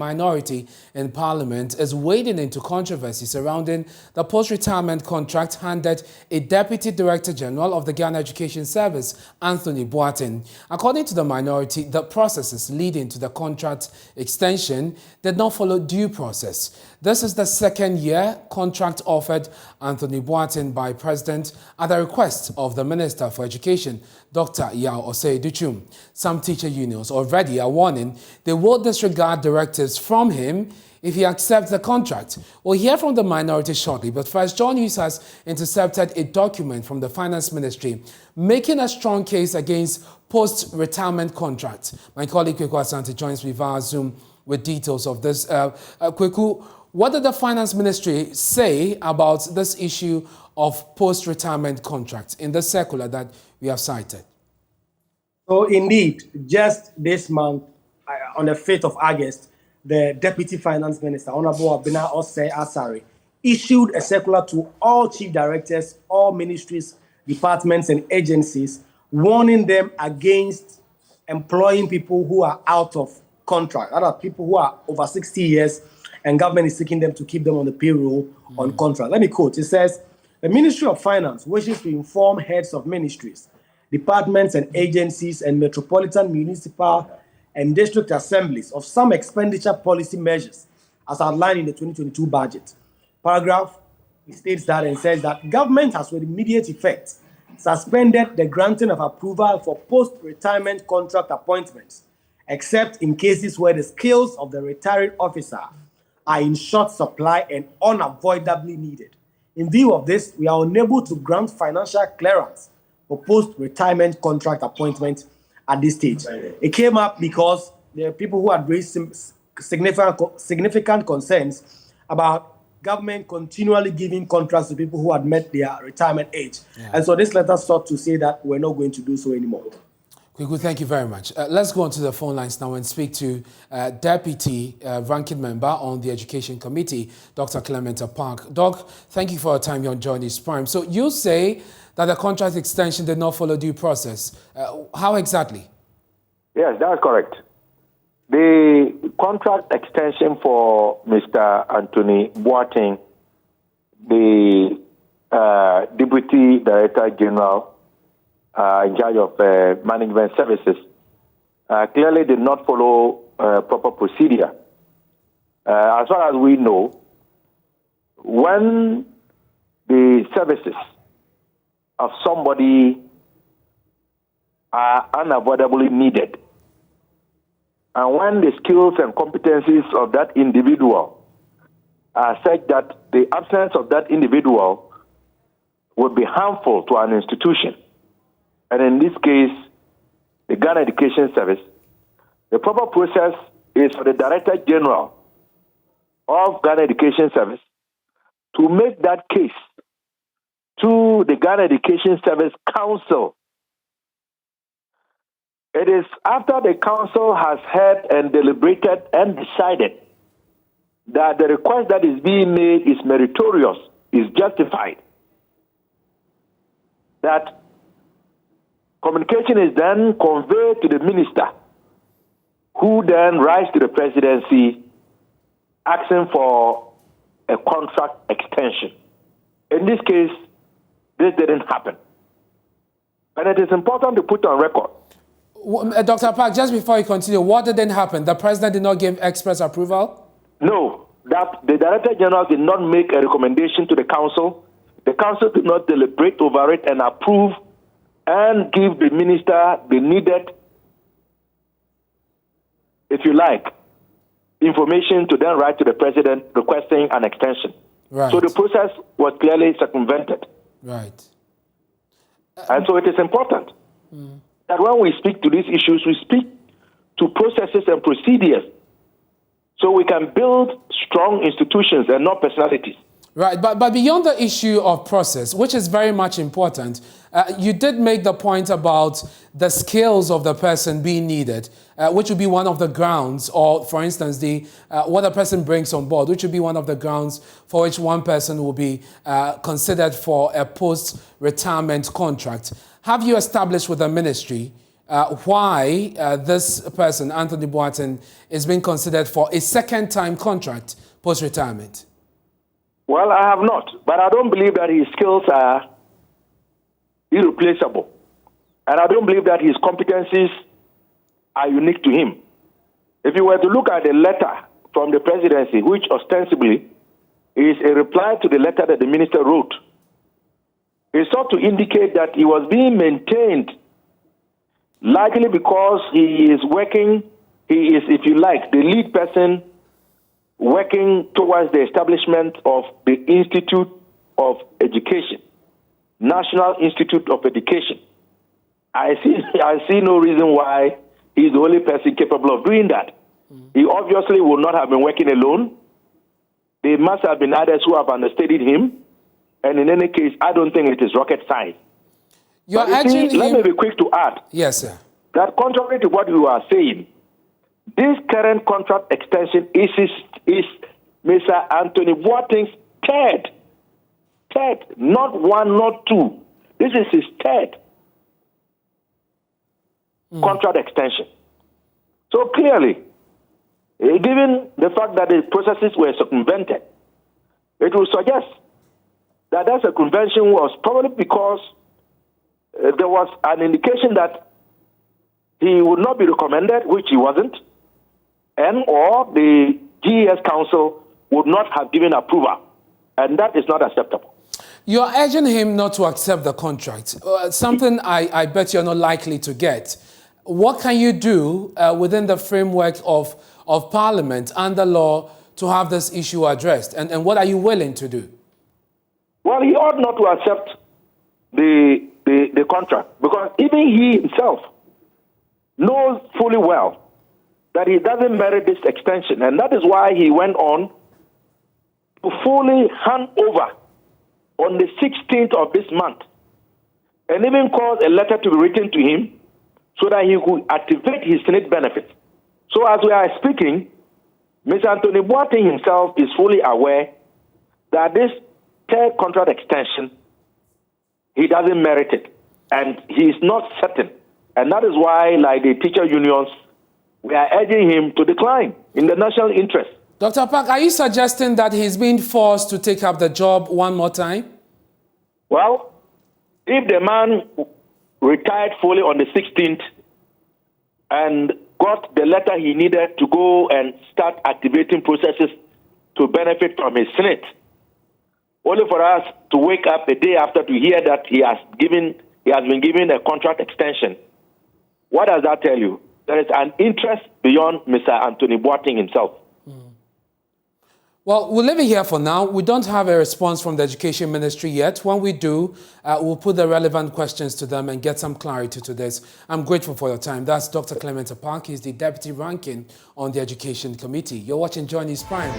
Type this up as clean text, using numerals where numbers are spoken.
minority in Parliament is wading into controversy surrounding the post-retirement contract handed a Deputy Director General of the Ghana Education Service, Anthony Boateng. According to the minority, the processes leading to the contract extension did not follow due process. This is the second-year contract offered Anthony Boateng by President at the request of the Minister for Education, Dr. Yao Osei-Duchum. Some teacher unions already are warning they will disregard directives from him if he accepts the contract. We'll hear from the minority shortly, but first, John Hughes has intercepted a document from the Finance Ministry making a strong case against post-retirement contract. My colleague Kweku Asante joins me via Zoom with details of this. Kweku, what did the Finance Ministry say about this issue of post-retirement contracts in the circular that we have cited? So indeed, just this month, on the 5th of August, the Deputy Finance Minister, Honorable Abena Osei Asari, issued a circular to all chief directors, all ministries, departments, and agencies, warning them against employing people who are out of contract. That are people who are over 60 years, and government is seeking them to keep them on the payroll on contract. Let me quote. It says, the Ministry of Finance wishes to inform heads of ministries, departments and agencies, and metropolitan, municipal, and district assemblies of some expenditure policy measures as outlined in the 2022 budget. Paragraph states that and says that government has with immediate effect suspended the granting of approval for post-retirement contract appointments, except in cases where the skills of the retiring officer are in short supply and unavoidably needed. In view of this, we are unable to grant financial clearance for post-retirement contract appointment at this stage. It came up because there are people who had raised significant concerns about government continually giving contracts to people who had met their retirement age. Yeah. And so this letter sought to say that we're not going to do so anymore. Kweku, thank you very much. Let's go on to the phone lines now and speak to Deputy Ranking Member on the Education Committee, Dr. Clement Park. Doc, thank you for your time here on Journey's Prime. So you say that the contract extension did not follow due process. How exactly? Yes, that's correct. The contract extension for Mr. Anthony Boateng, the Deputy Director General in charge of management services, clearly did not follow proper procedure. As far as we know, when the services of somebody are unavoidably needed, and when the skills and competencies of that individual are such that the absence of that individual would be harmful to an institution, and in this case, the Ghana Education Service, the proper process is for the Director General of Ghana Education Service to make that case to the Ghana Education Service Council. It is after the council has heard and deliberated and decided that the request that is being made is meritorious, is justified, that communication is then conveyed to the minister, who then writes to the presidency asking for a contract extension. In this case, this didn't happen. And it is important to put on record. Dr. Park, just before you continue, what didn't happen? The president did not give express approval? No, that the Director General did not make a recommendation to the council. The council did not deliberate over it and approve and give the minister the needed, if you like, information to then write to the president requesting an extension. Right. So the process was clearly circumvented. Right. And so it is important that when we speak to these issues, we speak to processes and procedures so we can build strong institutions and not personalities. Right, but beyond the issue of process, which is very much important, you did make the point about the skills of the person being needed, which would be one of the grounds, or for instance, the what a person brings on board, which would be one of the grounds for which one person will be considered for a post-retirement contract. Have you established with the ministry why this person, Anthony Boateng, is being considered for a second-time contract post-retirement? Well, I have not, but I don't believe that his skills are irreplaceable. And I don't believe that his competencies are unique to him. If you were to look at the letter from the presidency, which ostensibly is a reply to the letter that the minister wrote, it sought to indicate that he was being maintained largely because he is working, he is, if you like, the lead person working towards the establishment of the Institute of Education, National Institute of Education. I see no reason why he's the only person capable of doing that. He obviously would not have been working alone. There must have been others who have understudied him. And in any case, I don't think it is rocket science. Let me be quick to add. Yes, sir. That contrary to what you are saying, this current contract extension is Mr. Anthony Boateng's third, not one, not two. This is his third contract extension. So clearly, given the fact that the processes were circumvented, it will suggest that that circumvention was probably because there was an indication that he would not be recommended, which he wasn't, and or the GES Council would not have given approval, and that is not acceptable. You're urging him not to accept the contract, something I bet you're not likely to get. What can you do within the framework of Parliament and the law to have this issue addressed, and what are you willing to do? Well, he ought not to accept the contract, because even he himself knows fully well that he doesn't merit this extension, and that is why he went on to fully hand over on the 16th of this month, and even caused a letter to be written to him so that he could activate his Senate benefits. So as we are speaking, Mr. Anthony Boateng himself is fully aware that this third contract extension, he doesn't merit it, and he is not certain. And that is why, like the teacher unions, we are urging him to decline in the national interest. Dr. Park, are you suggesting that he's being forced to take up the job one more time? Well, if the man retired fully on the 16th and got the letter he needed to go and start activating processes to benefit from his Senate, only for us to wake up the day after to hear that he has been given a contract extension, what does that tell you? There is an interest beyond Mr. Anthony Boateng himself. Well, we'll leave it here for now. We don't have a response from the Education Ministry yet. When we do, we'll put the relevant questions to them and get some clarity to this. I'm grateful for your time. That's Dr. Clement Park. He's the Deputy Ranking on the Education Committee. You're watching Joy News Prime.